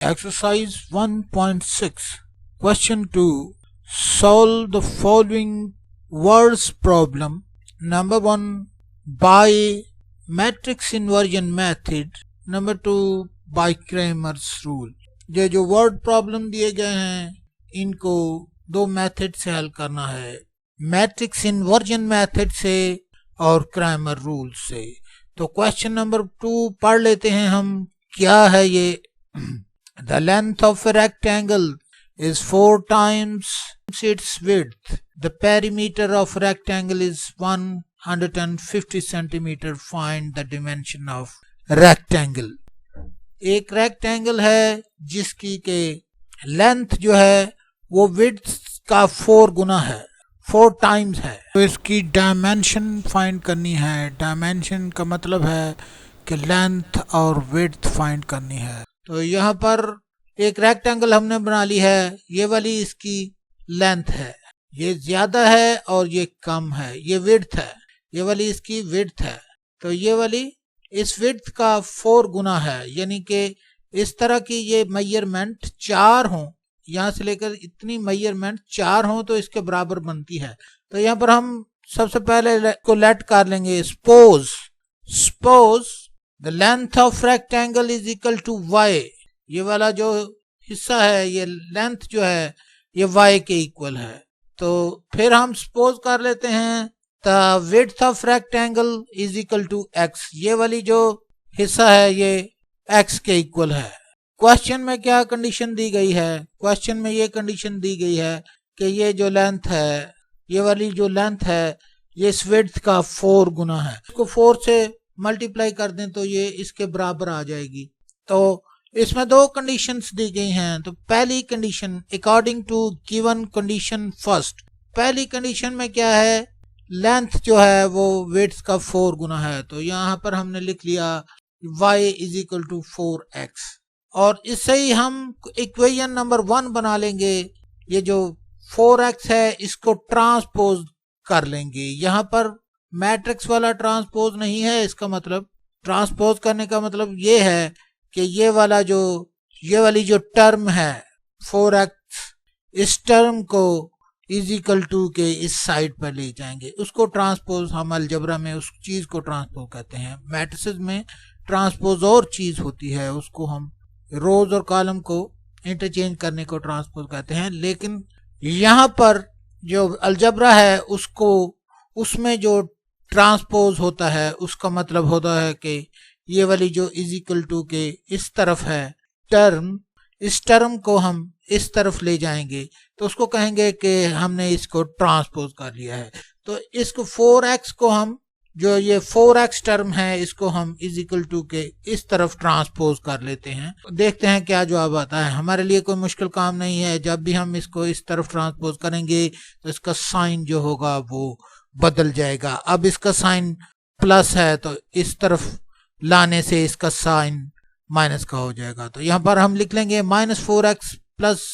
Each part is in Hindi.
Exercise 1.6. Question 2. Solve the following words problem. Number 1, by matrix inversion method. Number 2, by Cramer's rule. ये जो वर्ड प्रॉब्लम दिए गए हैं इनको दो मेथड से हल करना है, मैट्रिक्स इन्वर्जन मेथड से और क्रैमर रूल से। तो क्वेश्चन नंबर 2 पढ़ लेते हैं हम। क्या है ये? The length of a rectangle is 4 times its width. The perimeter of rectangle is 150 centimeter. Find the dimension of rectangle. एक रेक्टेंगल है जिसकी के लेंथ जो है वो विड्थ का 4 गुना है, 4 टाइम्स है। तो इसकी डायमेंशन फाइंड करनी है। डायमेंशन का मतलब है कि लेंथ और विड्थ फाइंड करनी है। तो यहाँ पर एक रेक्टेंगल हमने बना ली है। ये वाली इसकी लेंथ है, ये ज्यादा है और ये कम है, ये विड्थ है। ये वाली इसकी विड्थ है, तो ये वाली इस विड्थ का 4 गुना है। यानी कि इस तरह की ये मेजरमेंट 4 हो, यहाँ से लेकर इतनी मेजरमेंट 4 हो तो इसके बराबर बनती है। तो यहाँ पर हम सबसे पहले को लेट कर लेंगे। Suppose the length of rectangle is equal to y। ये वाला जो हिस्सा है, ये लेंथ जो है ये y के इक्वल है। तो फिर हम सपोज कर लेते हैं the width of rectangle is equal to x। ये वाली जो हिस्सा है ये x के इक्वल है। क्वेश्चन में क्या कंडीशन दी गई है? क्वेश्चन में ये कंडीशन दी गई है कि ये जो लेंथ है, ये वाली जो लेंथ है ये इस विड्थ का 4 गुना है। इसको 4 से मल्टीप्लाई कर दें तो ये इसके बराबर आ जाएगी। तो इसमें 2 कंडीशंस दी गई हैं। तो पहली condition according to given condition first, पहली कंडीशन में क्या है? लेंथ जो है वो विड्थ का 4 गुना है। तो यहाँ पर हमने लिख लिया y is equal to 4x, और इससे ही हम इक्वेशन नंबर 1 बना लेंगे। ये जो 4x है इसको ट्रांसपोज कर लेंगे। यहाँ पर मैट्रिक्स वाला ट्रांसपोज नहीं है। इसका मतलब ट्रांसपोज करने का मतलब ये है कि ये वाली जो टर्म है 4x, इस टर्म को इज इक्वल टू के इस साइड पर ले जाएंगे। उसको ट्रांसपोज, हम अलजबरा में उस चीज को ट्रांसपोज कहते हैं। मैट्रिसेस में ट्रांसपोज और चीज होती है, उसको हम रोज और कॉलम को इंटरचेंज करने को ट्रांसपोज कहते हैं। लेकिन यहाँ पर जो अलजबरा है उसमें जो ट्रांसपोज होता है उसका मतलब होता है कि ये वाली जो इज इक्वल टू के इस तरफ है टर्म, इस टर्म को हम इस तरफ ले जाएंगे तो उसको कहेंगे कि हमने इसको ट्रांसपोज कर लिया है। तो इसको 4x को हम, जो ये 4x टर्म है, इसको हम इज इक्वल टू के इस तरफ ट्रांसपोज कर लेते हैं। देखते हैं क्या जवाब आता है। हमारे लिए कोई मुश्किल काम नहीं है। जब भी हम इसको इस तरफ ट्रांसपोज करेंगे तो इसका साइन जो होगा वो बदल जाएगा। अब इसका साइन प्लस है तो इस तरफ लाने से इसका साइन माइनस का हो जाएगा। तो यहाँ पर हम लिख लेंगे -4x plus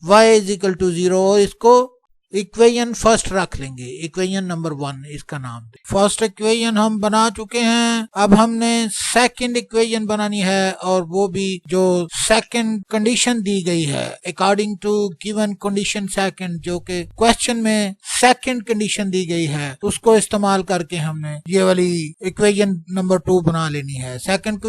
y is equal to 0, और इसको इक्वेशन फर्स्ट रख लेंगे। इक्वेशन नंबर 1 इसका नाम दे। फर्स्ट इक्वेशन हम बना चुके हैं। अब हमने सेकंड इक्वेशन बनानी है, और वो भी जो सेकंड कंडीशन दी गई है according to given condition second, जो कि क्वेश्चन में सेकंड कंडीशन दी गई है, उसको इस्तेमाल करके हमने ये वाली इक्वेशन नंबर 2 बना लेनी है। सेकंड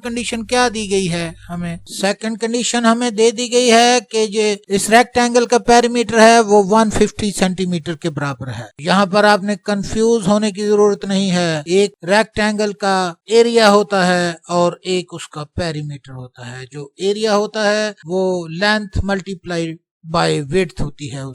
कंडीशन क्या दी गई है हमें? सेकंड कंडीशन हमें दे दी गई है कि ये इस रेक्टेंगल का पेरीमीटर है वो 150 सेंटीमीटर के बराबर है। यहाँ पर आपने कंफ्यूज होने की जरूरत नहीं है। एक रेक्टेंगल का एरिया होता है और एक उसका पेरीमीटर होता है। जो एरिया होता है वो लेंथ मल्टीप्लाई बाय विड्थ होती है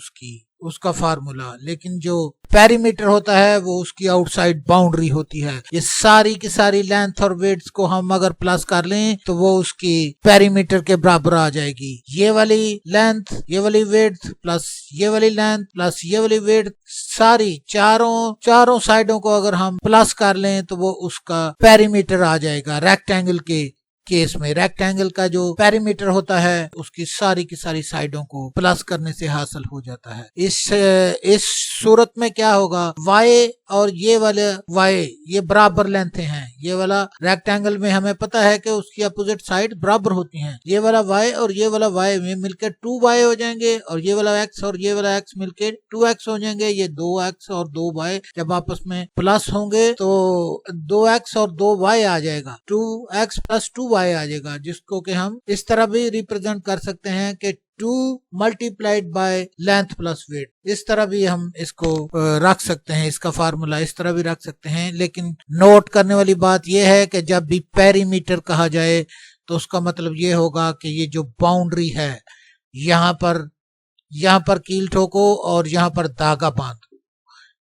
उसका फार्मूला, लेकिन जो पेरीमीटर होता है वो उसकी आउटसाइड बाउंड्री होती है। ये सारी की सारी लेंथ और विड्थ को हम अगर प्लस कर लें तो वो उसकी पेरीमीटर के बराबर आ जाएगी। ये वाली लेंथ, ये वाली विड्थ प्लस ये वाली लेंथ प्लस ये वाली विड्थ, सारी चारों साइडों को अगर हम प्लस कर लें तो वो उसका पेरीमीटर आ जाएगा रेक्टेंगल के केस में रेक्टेंगल का जो पेरीमीटर होता है उसकी सारी की सारी साइडों को प्लस करने से हासिल हो जाता है। इस सूरत में क्या होगा, y और ये वाले y ये बराबर लेंथ हैं। ये वाला रेक्टेंगल में हमें पता है कि उसकी अपोजिट साइड बराबर होती हैं। ये वाला y और ये वाला y में मिलकर 2y हो जाएंगे और ये वाला x और ये वाला x मिलकर 2x हो जाएंगे। ये 2x और 2y जब आपस में प्लस होंगे तो 2x और 2y आ जाएगा, 2x प्लस 2y आ जाएगा, जिसको कि हम इस तरह भी रिप्रेजेंट कर सकते हैं कि 2 multiplied by length plus weight. इस तरह भी हम इसको रख सकते हैं, इसका फार्मूला इस तरह भी रख सकते हैं। लेकिन नोट करने वाली बात यह है कि जब भी पेरीमीटर कहा जाए तो उसका मतलब ये होगा कि ये जो बाउंड्री है यहाँ पर कील ठोको और यहाँ पर धागा बांधो।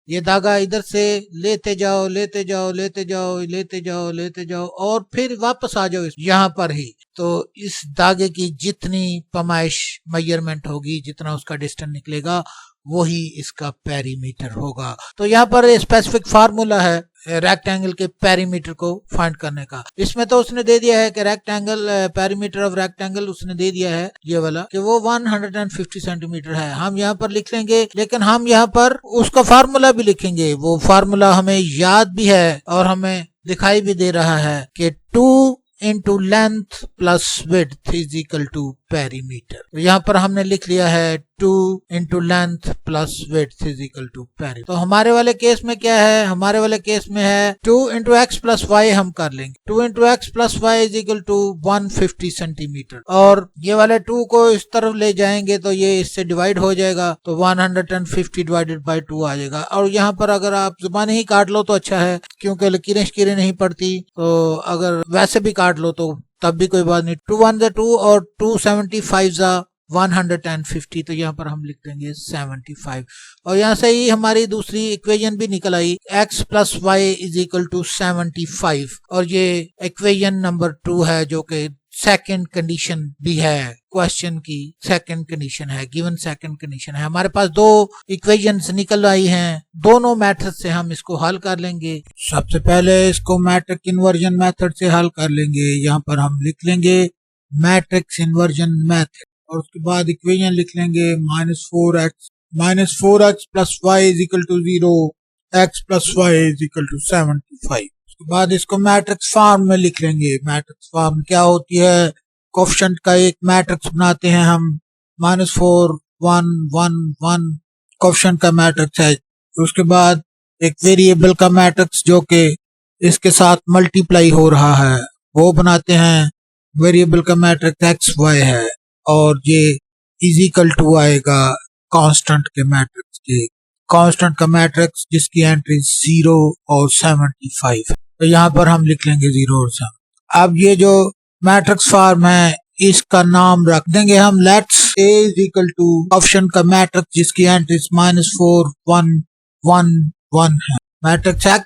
ये धागा इधर से लेते जाओ लेते जाओ लेते जाओ लेते जाओ लेते जाओ और फिर वापस आ जाओ यहाँ पर ही। तो इस धागे की जितनी पैमाइश मेजरमेंट होगी, जितना उसका डिस्टेंस निकलेगा, वही इसका पेरीमीटर होगा। तो यहाँ पर स्पेसिफिक फार्मूला है रेक्टेंगल के पेरीमीटर को फाइंड करने का। इसमें तो उसने दे दिया है कि रेक्टेंगल पेरीमीटर ऑफ रेक्टेंगल उसने दे दिया है ये वाला कि वो 150 सेंटीमीटर है। हम यहाँ पर लिख लेंगे, लेकिन हम यहाँ पर उसका फार्मूला भी लिखेंगे। वो फार्मूला हमें याद भी है और हमें दिखाई भी दे रहा है कि 2 into length plus width is equal to perimeter। तो यहाँ पर हमने लिख लिया है 2 into length plus width is equal to perimeter। तो हमारे वाले केस में क्या है, हमारे वाले केस में है 2 into x plus y हम कर लेंगे। 2 into x plus y is equal to 150 centimetre और ये वाले 2 को इस तरफ ले जाएंगे तो ये इससे डिवाइड हो जाएगा, तो 150 डिवाइडेड बाई 2 आ जाएगा। और यहाँ पर अगर आप जुबानी ही काट लो तो अच्छा है, क्योंकि लकीरें शकीरें नहीं पड़ती। तो अगर वैसे भी काट लो तो तब भी कोई बात नहीं। 2 1 2 और 275 150, तो यहाँ पर हम लिख देंगे 75 और यहाँ से ही हमारी दूसरी इक्वेशन भी निकल आई, x plus y is equal to 75 और ये इक्वेशन नंबर 2 है जो कि सेकंड कंडीशन भी है, क्वेश्चन की सेकंड कंडीशन है, गिवन सेकंड कंडीशन है। हमारे पास दो इक्वेशंस निकल आई हैं, दोनों मेथड से हम इसको हल कर लेंगे। सबसे पहले इसको मैट्रिक्स इन्वर्जन मेथड से हल कर लेंगे। यहाँ पर हम लिख लेंगे मैट्रिक्स इन्वर्जन मेथड और उसके बाद इक्वेशन लिख लेंगे -4x plus y is equal to 0, x plus y is equal to 75। उसके बाद इसको मैट्रिक्स फॉर्म में लिख लेंगे। मैट्रिक्स फॉर्म क्या होती है, कोएफिशिएंट का एक मैट्रिक्स बनाते हैं हम, -4 1 1 1 कोएफिशिएंट का मैट्रिक्स है। उसके बाद एक वेरिएबल का मैट्रिक्स जो कि इसके साथ मल्टीप्लाई हो रहा है वो बनाते हैं, वेरिएबल का मैट्रिक्स एक्स वाई है और ये इज इक्वल टू आएगा कांस्टेंट के मैट्रिक्स के, कांस्टेंट का मैट्रिक्स जिसकी एंट्री 0 और 75। तो यहाँ पर हम लिख लेंगे 0 और 7। अब ये जो मैट्रिक्स फॉर्म है इसका नाम रख देंगे हम let's a is equal to option का मैट्रिक्स जिसकी एंट्रीज -4 1 1 1 है, मैट्रिक्स x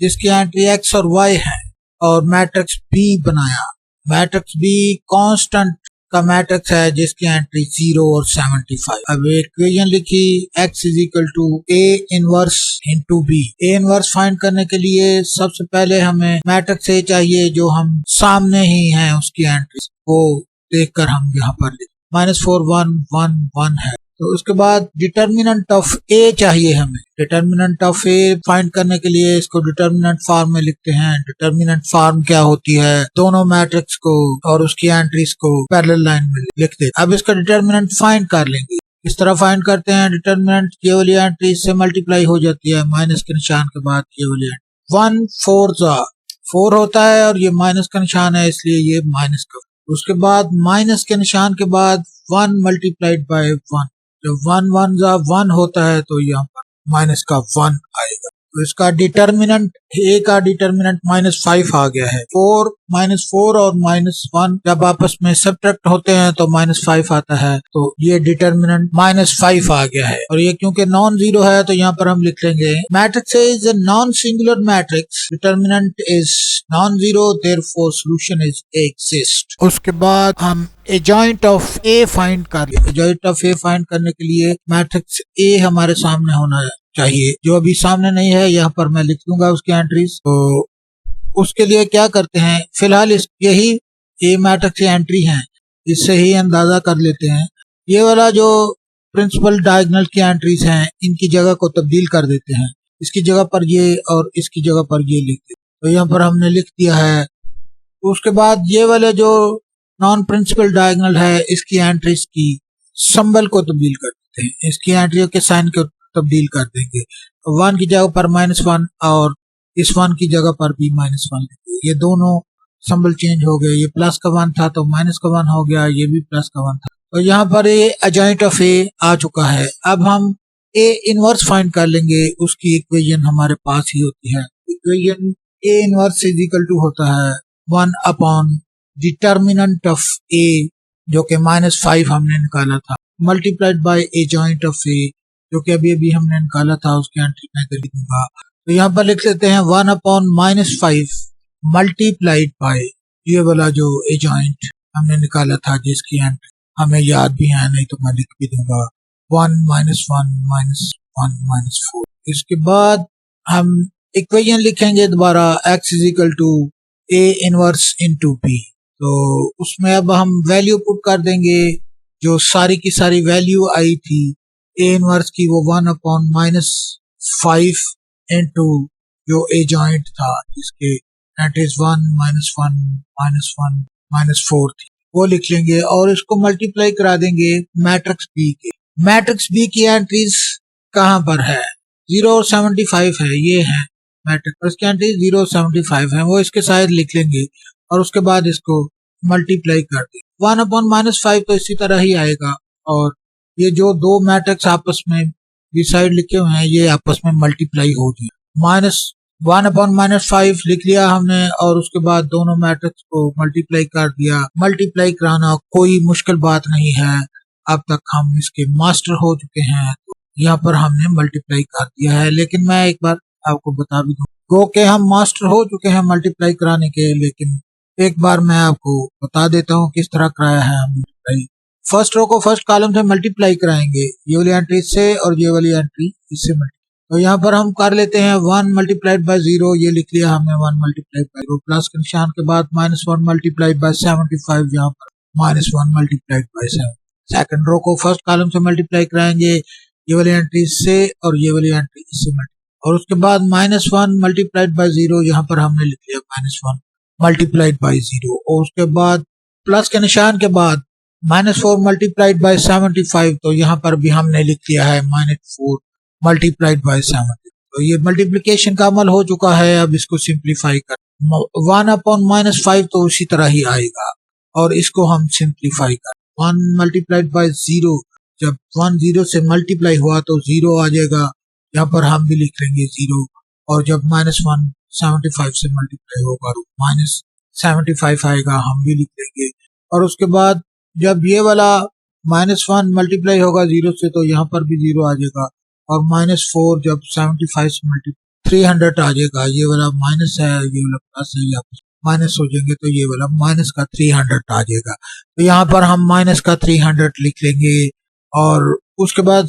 जिसकी एंट्री x और y है और मैट्रिक्स b बनाया। मैट्रिक्स b कांस्टेंट का मैट्रिक्स है जिसकी एंट्री 0 और 75। अब इक्वेशन लिखी x is equal to a inverse into b। a inverse find करने के लिए सबसे पहले हमें मैट्रिक्स a चाहिए जो हम सामने ही है उसकी एंट्री, वो देखकर हम यहाँ पर लिख -4 1 1 1 है। तो उसके बाद डिटर्मिनेंट ऑफ a चाहिए हमें। डिटर्मिनेंट ऑफ a फाइंड करने के लिए इसको डिटर्मिनेंट फॉर्म में लिखते हैं। डिटर्मिनेंट फॉर्म क्या होती है, दोनों मैट्रिक्स को और उसकी एंट्रीज को पैरेलल लाइन में लिखते हैं। अब इसका डिटर्मिनेंट फाइंड कर लेंगे। इस तरह फाइंड करते हैं, डिटर्मिनेंट ये वाली एंट्री से मल्टीप्लाई हो जाती है माइनस के निशान के बाद ये वाली 1 4 होता है और ये माइनस का निशान है इसलिए ये माइनस का। उसके बाद माइनस के निशान के बाद 1 मल्टीप्लाइड बाय 1, जब 1 1 1 होता है तो यहाँ पर माइनस का 1 आएगा। तो इसका डिटर्मिनेंट a का डिटर्मिनेंट -5 आ गया है। 4 और -1 जब आपस में सब्ट्रैक्ट होते हैं तो -5 आता है, तो ये डिटर्मिनेंट -5 आ गया है। और ये क्योंकि नॉन जीरो है तो यहाँ पर हम लिख लेंगे matrix is a non singular matrix, determinant is non zero, therefore solution is exist. उसके बाद हम एडजॉइंट ऑफ a फाइंड कर लेंगे। एडजॉइंट ऑफ a फाइंड करने के लिए मैट्रिक्स a हमारे सामने होना चाहिए, जो अभी सामने नहीं है यहाँ पर मैं लिख दूंगा उसकी एंट्रीज। तो उसके लिए क्या करते हैं, फिलहाल यही ए मैट्रिक्स एंट्री हैं, इससे ही अंदाजा कर लेते हैं। ये वाला जो प्रिंसिपल डायगोनल की एंट्रीज हैं, इनकी जगह को तब्दील कर देते हैं, इसकी जगह पर ये और इसकी जगह पर ये लिख देते हैं। तो यहाँ पर हमने लिख दिया है। उसके बाद ये वाले जो नॉन प्रिंसिपल डायगोनल है, इसकी एंट्रीज की सिंबल को तब्दील कर देते हैं, इसकी एंट्रियों के साइन को तब्दील कर देंगे। 1 की जगह पर -1 और इस 1 की जगह पर भी -1 लिखेंगे। ये दोनों सिंबल चेंज हो गए, ये प्लस का 1 था तो माइनस का 1 हो गया, ये भी प्लस का 1 था। तो यहाँ पर ये एडजॉइंट ऑफ ए आ चुका है। अब हम ए इनवर्स फाइंड कर लेंगे, उसकी इक्वेशन हमारे पास ही होती है। Equation A inverse is equal to होता है 1 अपॉन डिटर्मिनेंट ऑफ ए, जो कि -5 हमने निकाला था, मल्टीप्लाइड बाय एडजॉइंट ऑफ ए, जो कि अभी अभी हमने निकाला था, उसकी एंट्री मैं कर दूंगा। तो यहाँ पर लिख लेते हैं 1 अपॉन -5 मल्टीप्लाइड बाय ये वाला जो एडजॉइंट हमने निकाला था, जिसकी एंट्री हमें याद भी है, नहीं तो मैं लिख भी दूंगा 1 -1 -1 -4। इसके बाद हम इक्वेशन लिखेंगे दोबारा x is equal to a inverse into b। तो उसमें अब हम वैल्यू पुट कर देंगे, जो सारी की सारी वैल्यू आई थी a इनवर्स की, वो 1 अपॉन -5 इनटू जो a जॉइंट था, जिसके एंट्रीज 1 -1 -4 थी, वो लिख लेंगे और इसको मल्टीप्लाई करा देंगे मैट्रिक्स बी के। मैट्रिक्स बी की एंट्रीज कहाँ पर है? 0 और 75 है, ये है मैट्रिक्स, उसकी एंट्रीज 0 और 75 है, वो इसके साथ लिख लेंगे और उसके बाद इसको मल्टीप्लाई कर देंगे। 1 अपॉन -5 तो इसी तरह ही आएगा, और ये जो दो मैट्रिक्स आपस में बी साइड लिखे हुए हैं, ये आपस में मल्टीप्लाई हो जाए। -1 अपॉन -5 लिख लिया हमने और उसके बाद दोनों मैट्रिक्स को मल्टीप्लाई कर दिया। मल्टीप्लाई कराना कोई मुश्किल बात नहीं है, अब तक हम इसके मास्टर हो चुके हैं, तो यहाँ पर हमने मल्टीप्लाई कर दिया है। लेकिन मैं एक बार आपको बता भी दूं, गो के हम मास्टर हो चुके हैं मल्टीप्लाई कराने के, लेकिन एक बार मैं आपको बता देता हूँ किस तरह कराया है हम मल्टीप्लाई। फर्स्ट रो को फर्स्ट कॉलम से मल्टीप्लाई कराएंगे, ये वाली एंट्री से और ये वाली एंट्री इससे मल्टीप्लाई। तो यहाँ पर हम कर लेते हैं 1 मल्टीप्लाइड बाय 0, ये लिख लिया हमने 1 मल्टीप्लाइड बाय 0, प्लस के निशान के बाद -1 मल्टीप्लाइड बाय 75, यहाँ पर -1 मल्टीप्लाइड बाय 7। सेकंड रो को फर्स्ट कॉलम से मल्टीप्लाई कराएंगे, ये वाली एंट्री से और ये वाली एंट्री इससे मल्टीप्लाई, और उसके बाद -1 मल्टीप्लाइड बाय 0, यहाँ पर हमने लिख लिया -1 मल्टीप्लाइड बाय 0, और उसके बाद प्लस के निशान के बाद -4 मल्टीप्लाइड बाय 75, तो यहाँ पर भी हमने लिख लिया है -4 मल्टीप्लाइड बाय 70। तो ये मल्टीप्लिकेशन का अमल हो चुका है। अब इसको सिंप्लीफाई कर 1 अपॉन -5 तो उसी तरह ही आएगा, और इसको हम सिंप्लीफाई कर 1 मल्टीप्लाइड बाय 0, जब 1 0 से मल्टीप्लाई हुआ तो 0 आ जाएगा, यहाँ पर हम भी लिख लेंगे 0, और जब -1 75 से मल्टीप्लाई होगा तो -75 आएगा, हम भी लिख लेंगे। और उसके बाद जब ये वाला -1 मल्टीप्लाई होगा 0 से, तो यहाँ पर भी 0 आ जाएगा, और -4 जब 75 से मल्टीप्लाई 300 आ जाएगा, ये वाला माइनस है, ये वाला प्लस है, या माइनस हो जाएंगे तो ये वाला माइनस का 300 आ जाएगा। तो यहाँ पर हम माइनस का 300 लिख लेंगे, और उसके बाद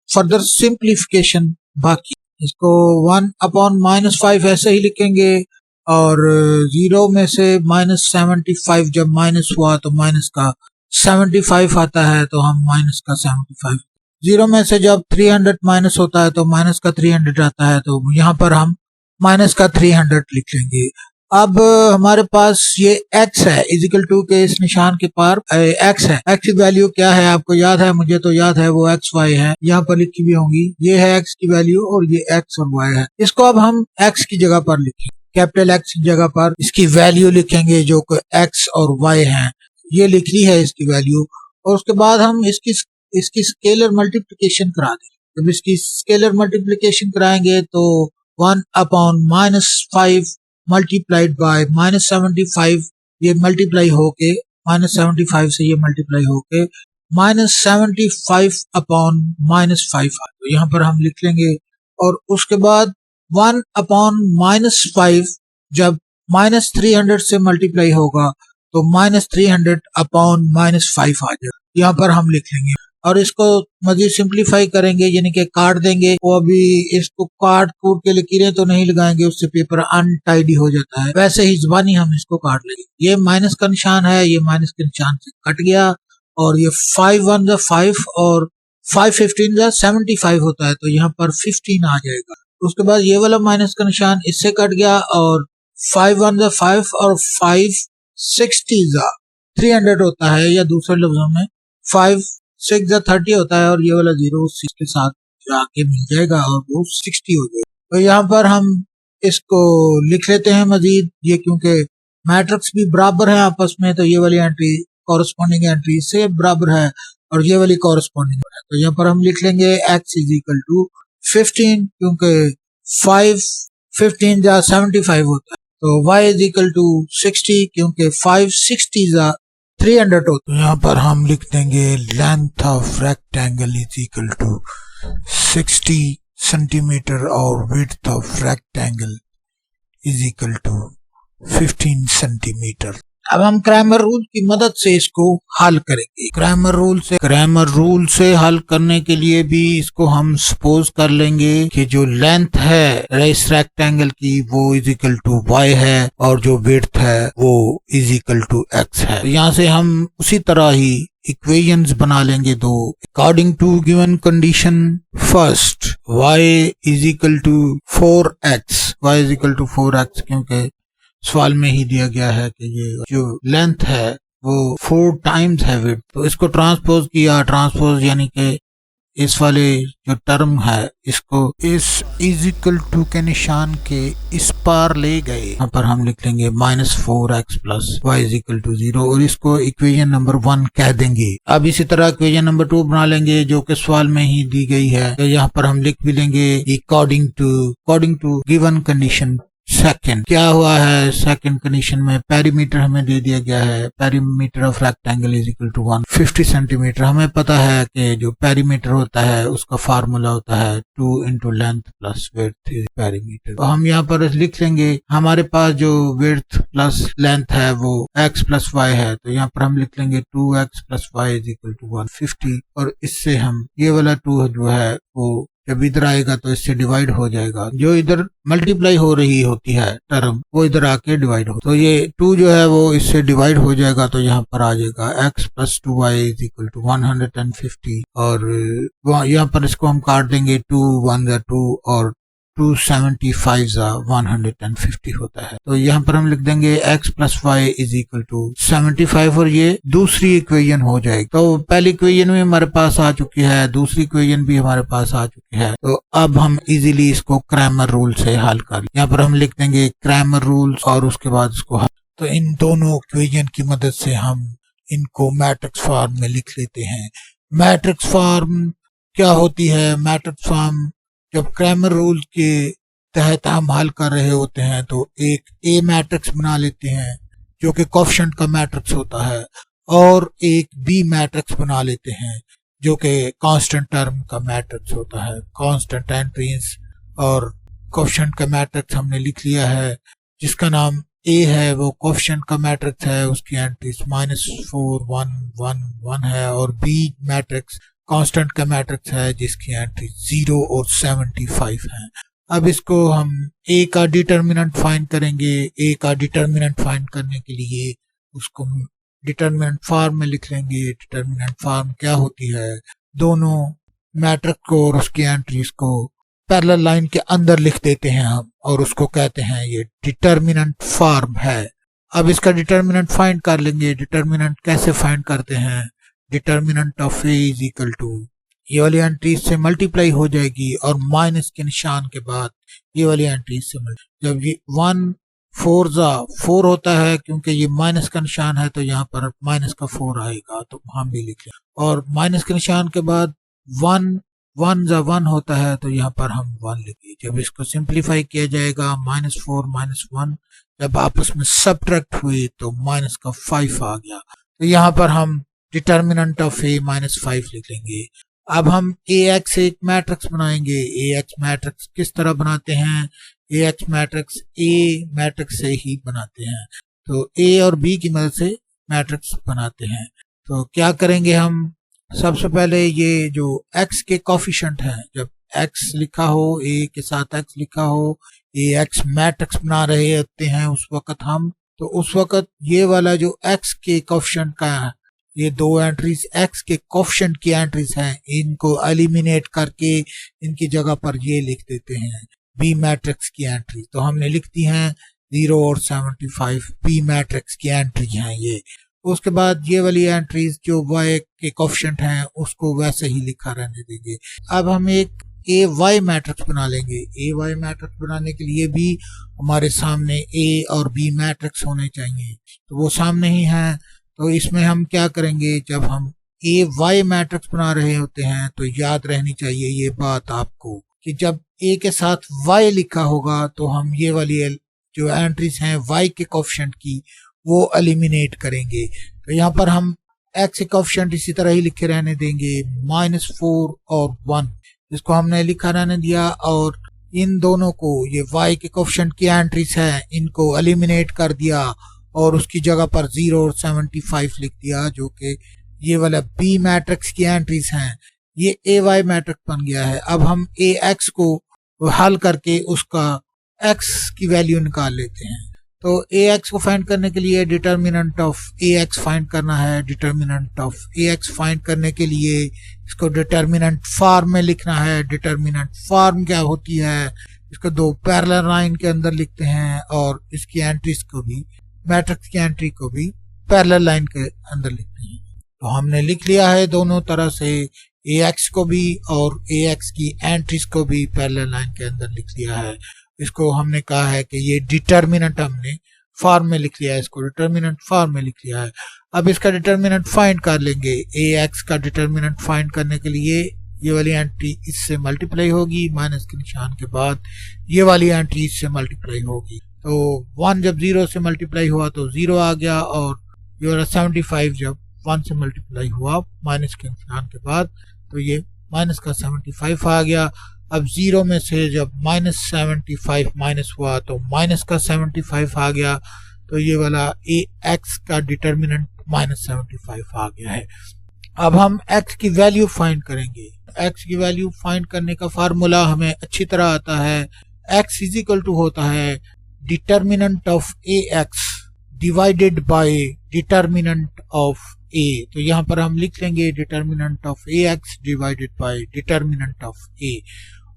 फर्दर सिंप्लीफिकेशन बाकी, इसको 1 अपॉन -5 ऐसे ही लिखेंगे, और 0 में से -75 जब माइनस हुआ तो माइनस का 75 आता है, तो हम माइनस का 75, 0 में से जब 300 माइनस होता है तो माइनस का 300 आता है, तो यहाँ पर हम माइनस का 300 लिख लेंगे। अब हमारे पास ये x है, इजिकल टू के इस निशान के पार x है। x की वैल्यू क्या है आपको याद है? मुझे तो याद है, वो x y है, यहाँ पर लिखी भी होंगी, ये है x की वैल्यू और ये x और y है। इसको अब हम x की जगह पर लिखेंगे, कैपिटल X की जगह पर इसकी वैल्यू लिखेंगे जो कि x और y है, ये लिख ली है इसकी वैल्यू। और उसके बाद हम इसकी स्केलर मल्टीप्लिकेशन करा देंगे। जब इसकी स्केलर मल्टीप्लिकेशन कराएंगे तो 1 अपॉन -5 मल्टीप्लाइड बाय -75, ये मल्टीप्लाई होके -75 से ये मल्टीप्लाई होके -75 अपॉन -5, तो यहाँ पर हम लिख लेंगे। और उसके बाद 1 अपॉन -5 जब -300 से मल्टीप्लाई होगा तो -300 अपॉन -5 आ जाएगा, यहाँ पर हम लिख लेंगे। और इसको मजीद सिंप्लीफाई करेंगे, यानी कि काट देंगे। वो अभी इसको काट कूट के लकीरें तो नहीं लगाएंगे, उससे पेपर अनटाइडी हो जाता है। वैसे ही जुबानी हम इसको काट लेंगे। ये माइनस का निशान है, ये माइनस के निशान से कट गया, और ये 5 1 जा 5 और 5 15 जा 75 होता है, तो यहाँ पर 15 आ जाएगा। उसके बाद ये वाला माइनस का निशान इससे कट गया, और 5 1 जा 5 और 5 60 जा 300 होता है, या दूसरे लफ्जों में 5 6 जा 30 होता है, और ये वाला 0 6 के साथ जाके मिल जाएगा और वो 60 हो जाएगा। तो यहाँ पर हम इसको लिख लेते हैं मजीद, ये क्योंकि मैट्रिक्स भी बराबर है आपस में, तो ये वाली एंट्री कॉरस्पॉन्डिंग एंट्री से बराबर है और ये वाली कॉरस्पॉन्डिंग है। तो यहाँ पर हम लिख लेंगे x इज इक्वल टू 15, क्योंकि 5 15 जा 75 होता है, तो y इज इक्वल टू 60, क्योंकि 5 60 जा 300 होता है। यहाँ पर हम लिख देंगे length of rectangle is equal to 60 centimetre और width of rectangle is equal to 15 centimetre. अब हम क्रैमर रूल की मदद से इसको हल करेंगे। क्रैमर रूल से हल करने के लिए भी इसको हम सपोज कर लेंगे कि जो लेंथ है इस रेक्टेंगल की वो इज इक्वल टू y है, और जो विड्थ है वो इज इक्वल टू x है। तो यहाँ से हम उसी तरह ही इक्वेशंस बना लेंगे दो। According to given condition, first y is equal to 4x, क्योंकि सवाल में ही दिया गया है कि ये जो लेंथ है वो 4 टाइम्स है विड्थ। तो इसको ट्रांसपोज किया, ट्रांसपोज यानी कि इस वाले जो टर्म है इसको इस इज इक्वल टू के निशान के इस पार ले गए। यहाँ पर हम लिख लेंगे -4x plus y is equal to 0, और इसको इक्वेशन नंबर 1 कह देंगे। अब इसी तरह इक्वेशन नंबर 2 बना लेंगे जो कि सवाल में ही दी गई है। तो यहाँ पर हम लिख भी लेंगे according to given condition second. क्या हुआ है सेकंड कंडीशन में, पेरीमीटर हमें दे दिया गया है, perimeter of rectangle is equal to 150 centimetre. हमें पता है कि जो पेरीमीटर होता है उसका फार्मूला होता है 2 into length plus width is perimeter. तो हम यहाँ पर लिख लेंगे हमारे पास जो विड्थ प्लस लेंथ है वो x प्लस y है, तो यहाँ पर हम लिख लेंगे 2x plus y is equal to 150, और इससे हम ये वाला 2 जो है वो जब इधर आएगा तो इससे डिवाइड हो जाएगा। जो इधर मल्टीप्लाई हो रही होती है टर्म वो इधर आके डिवाइड हो, तो ये 2 जो है वो इससे डिवाइड हो जाएगा। तो यहाँ पर आ जाएगा x plus 2y is equal to 150, और यहाँ पर इसको हम काट देंगे 2 1 जा 2 और 275 जा 150 होता है। तो यहाँ पर हम लिख देंगे x plus y is equal to 75, और ये दूसरी इक्वेशन हो जाएगी। तो पहली इक्वेशन भी हमारे पास आ चुकी है, दूसरी इक्वेशन भी हमारे पास आ चुकी है। तो अब हम इजीली इसको क्रैमर रूल से हल कर, यहाँ पर हम लिख देंगे क्रैमर रूल और उसके बाद इसको हल। तो इन दोनों इक्वेशन की मदद से हम इनको मैट्रिक्स फॉर्म में लिख लेते हैं। मैट्रिक्स फॉर्म क्या होती है? मैट्रिक्स फॉर्म जब क्रैमर रूल के तहत हम हल कर रहे होते हैं तो एक ए मैट्रिक्स बना लेते हैं जो कि कोएफिशिएंट का मैट्रिक्स होता है, और एक बी मैट्रिक्स बना लेते हैं जो कि कांस्टेंट टर्म का मैट्रिक्स होता है, कांस्टेंट एंट्रीज। और कोएफिशिएंट का मैट्रिक्स हमने लिख लिया है, जिसका नाम ए है वो कोएफिशिएंट का मैट्रिक्स है, उसकी एंट्रीज -4 1 1 1 है, और बी मैट्रिक्स कांस्टेंट का मैट्रिक्स है जिसकी एंट्री 0 और 75 है। अब इसको हम ए का डिटर्मिनेंट फाइंड करेंगे। ए का डिटर्मिनेंट फाइंड करने के लिए उसको डिटर्मिनेंट फॉर्म में लिख लेंगे। डिटर्मिनेंट फॉर्म क्या होती है? दोनों मैट्रिक्स को और उसकी एंट्रीज को पैरेलल लाइन के अंदर लिख देते हैं हम, और उसको कहते हैं ये डिटर्मिनेंट फॉर्म है। अब इसका डिटर्मिनेंट फाइंड कर लेंगे। डिटर्मिनेंट कैसे फाइंड करते हैं? Determinant of A is equal to ये वाली एंट्री से मल्टीप्लाई हो जाएगी और माइनस के निशान के बाद ये वाली एंट्री से जब ये 1 4 जा 4 होता है, क्योंकि ये माइनस का निशान है तो यहाँ पर माइनस का 4 आएगा, तो हम भी लिख लें। और माइनस के निशान के बाद 1 1 जा 1 होता है तो यहाँ पर हम 1 लिखिए। जब इसको सिंप्लीफाई किया जाएगा -4 -1 जब आपस में सब्ट्रैक्ट हुए तो माइनस का 5 आ गया। तो यहाँ पर हम डिटर्मिनेंट ऑफ ए -5 लिख लेंगे। अब हम ए एक्स एक मैट्रिक्स बनाएंगे। ए एक्स मैट्रिक्स किस तरह बनाते हैं? ए एक्स मैट्रिक्स ए मैट्रिक्स से ही बनाते हैं, तो ए और बी की मदद से मैट्रिक्स बनाते हैं। तो क्या करेंगे हम? सबसे पहले ये जो x के कोफिशिएंट हैं, जब x लिखा हो, a के साथ x लिखा हो, ax मैट्रिक्स बना रहे होते हैं उस वक्त हम, तो उस वक्त ये वाला जो x के कोफिशिएंट का है, ये दो एंट्रीज x के कोफिशिएंट की एंट्रीज हैं, इनको एलिमिनेट करके इनकी जगह पर ये लिख देते हैं b मैट्रिक्स की एंट्री। तो हमने लिख दी हैं 0 और 75 b मैट्रिक्स की एंट्री हैं ये। उसके बाद ये वाली एंट्रीज जो y के कोफिशिएंट हैं उसको वैसे ही लिखा रहने देंगे। अब हम एक ay मैट्रिक्स बना लेंगे। ay मैट्रिक्स बनाने के लिए भी हमारे सामने a और b मैट्रिक्स होने चाहिए, तो वो सामने ही हैं। तो इसमें हम क्या करेंगे, जब हम ay मैट्रिक्स बना रहे होते हैं तो याद रहनी चाहिए ये बात आपको कि जब a के साथ y लिखा होगा तो हम ये वाली जो एंट्रीज हैं y के कोफिशिएंट की वो एलिमिनेट करेंगे। तो यहाँ पर हम x के कोफिशिएंट इसी तरह ही लिखे रहने देंगे, -4 और 1, जिसको हमने लिखा रहने दिया, और इन दोनों को, ये y के कोफिशिएंट की एंट्रीज हैं, इनको एलिमिनेट कर दिया और उसकी जगह पर 0 और 75 लिख दिया, जो कि ये वाला b मैट्रिक्स की एंट्रीज हैं। ये ay मैट्रिक्स बन गया है। अब हम ax को हल करके उसका x की वैल्यू निकाल लेते हैं। तो ax को फाइंड करने के लिए डिटर्मिनेंट ऑफ ax फाइंड करना है। डिटर्मिनेंट ऑफ ax फाइंड करने के लिए इसको डिटर्मिनेंट फॉर्म में लिखना है। डिटर्मिनेंट फॉर्म क्या होती है, इसको दो पैरेलल लाइन के अंदर लिखते हैं और इसकी एंट्रीज को भी, मैट्रिक्स की एंट्री को भी पैरेलल लाइन के अंदर लिखते हैं। तो हमने लिख लिया है दोनों तरह से, ax को भी और ax की एंट्रीज को भी पैरेलल लाइन के अंदर लिख लिया है। इसको हमने कहा है कि ये डिटर्मिनेंट हमने फॉर्म में लिख लिया है, इसको डिटर्मिनेंट फॉर्म में लिख लिया है। अब इसका डिटर्मिनेंट फाइंड कर लेंगे। ax का डिटर्मिनेंट फाइंड करने के लिए ये वाली एंट्री इससे मल्टीप्लाई होगी, माइनस के निशान के बाद ये वाली एंट्री इससे मल्टीप्लाई होगी। तो 1 जब 0 से मल्टीप्लाई हुआ तो 0 आ गया, और ये वाला 75 जब 1 से मल्टीप्लाई हुआ माइनस के निशान के बाद, तो ये माइनस का 75 आ गया। अब 0 में से जब -75 माइनस हुआ तो माइनस का 75 आ गया, तो ये वाला ax का डिटर्मिनेंट -75 आ गया है। अब हम x की वैल्यू फाइंड करेंगे। x की वैल्यू फाइंड करने का फार्मूला हमें अच्छी तरह आता है। x इज इक्वल टू होता है determinant of ax divided by determinant of a। तो यहाँ पर हम लिख लेंगे determinant of ax divided by determinant of a।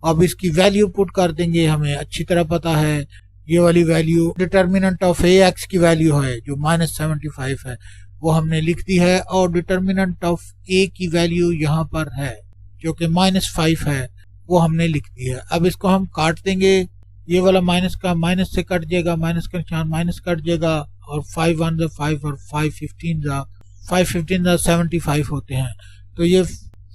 अब इसकी वैल्यू पुट कर देंगे। हमें अच्छी तरह पता है ये वाली वैल्यू डिटर्मिनेंट ऑफ ax की वैल्यू है जो -75 है, वो हमने लिख दी है, और डिटर्मिनेंट ऑफ a की वैल्यू यहाँ पर है जो कि -5 है, वो हमने लिख दी है। अब इसको हम काट देंगे। ये वाला माइनस का माइनस से कट जाएगा, माइनस का निशान माइनस कट जाएगा, और 5 1 ज़ा 5 और 5 15 ज़ा 75 होते हैं, तो ये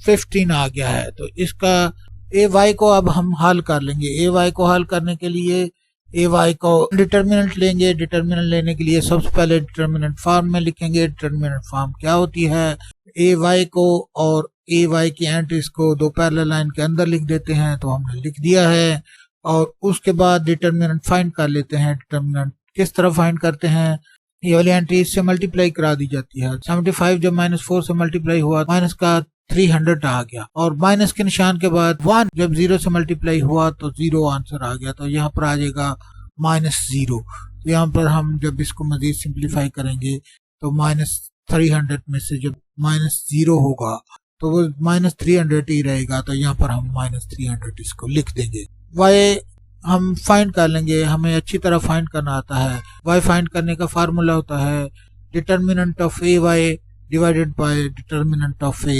15 आ गया है। तो इसका ay को अब हम हल कर लेंगे। ay को हल करने के लिए ay को डिटर्मिनेंट लेंगे। डिटर्मिनेंट लेने के लिए सबसे पहले डिटर्मिनेंट फॉर्म में लिखेंगे। डिटर्मिनेंट फॉर्म क्या होती है, ay को और ay की एंट्रीज को दो पैरेलल लाइन के अंदर लिख देते हैं, तो हमने लिख दिया है। और उसके बाद डिटर्मिनेंट फाइंड कर लेते हैं। डिटर्मिनेंट किस तरह फाइंड करते हैं, ये वाली एंट्री इससे मल्टीप्लाई करा दी जाती है। 75 जब -4 से मल्टीप्लाई हुआ, माइनस का 300 आ गया, और माइनस के निशान के बाद 1 जब 0 से मल्टीप्लाई हुआ तो 0 आंसर आ गया, तो यहाँ पर आ जाएगा -0। तो यहाँ पर हम जब इसको मजीद सिंप्लीफाई करेंगे तो -300 में से जब -0 होगा तो वो -300 ही रहेगा, तो यहाँ पर हम -300 इसको लिख देंगे। y हम फाइंड कर लेंगे। हमें अच्छी तरह फाइंड करना आता है। y फाइंड करने का फार्मूला होता है determinant of ay divided by determinant of a।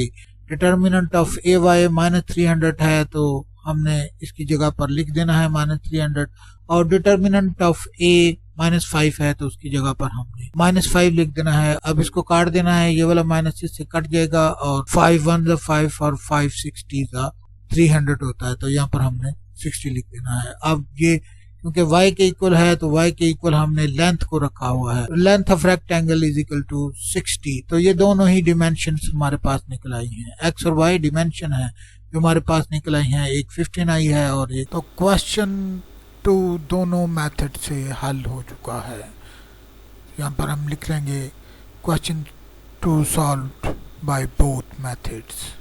Determinant of ay -300 है, तो हमने इसकी जगह पर लिख देना है -300, और डिटर्मिनेंट ऑफ a -5 है, तो उसकी जगह पर हमने -5 लिख देना है। अब इसको काट देना है, ये वाला माइनस इससे कट जाएगा, और 5 1 ज़ा 5 और 5 60 ज़ा 300 होता है, तो यहाँ पर हमने 60 लिख देना है। अब ये क्योंकि y के इक्वल है, तो y के इक्वल हमने लेंथ को रखा हुआ है। Length of rectangle is equal to 60। तो ये दोनों ही डिमेंशंस हमारे पास निकल आई हैं। x और y डिमेंशन है जो हमारे पास निकल आई हैं। एक 15 आई है और एक, तो क्वेश्चन 2 दोनों मेथड से हल हो चुका है। यहाँ पर हम लिख लेंगे question 2 solve by both methods.